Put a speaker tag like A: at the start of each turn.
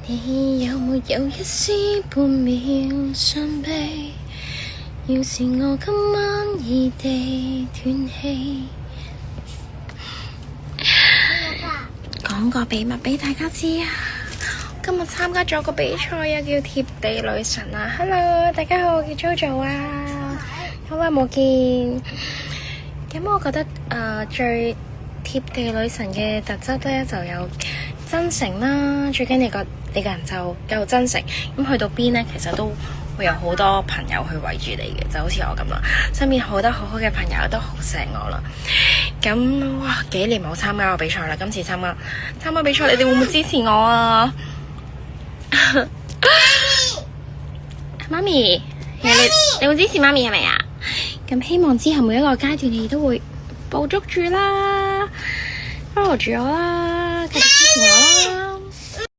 A: 你有沒有一絲半秒傷悲？要是我今晚異地斷氣，講個秘密俾大家知啊！今日參加咗個比賽啊，叫貼地女神啊 ！Hello， 大家好，我叫 JoJo 啊，好耐冇見。咁我覺得最貼地女神嘅特質咧，就有真誠啦。最緊你個人就夠真誠，咁去到邊咧，其實都會有好多朋友去圍住你嘅，就好似我咁啦。身邊好多好好嘅朋友都好錫我啦。咁哇，幾年冇參加過比賽啦，今次參加比賽，你哋會唔會支持我啊？媽咪，你會支持媽咪係咪啊？咁希望之後每一個階段你都會捕捉住啦，follow住我啦，繼續支持我啦。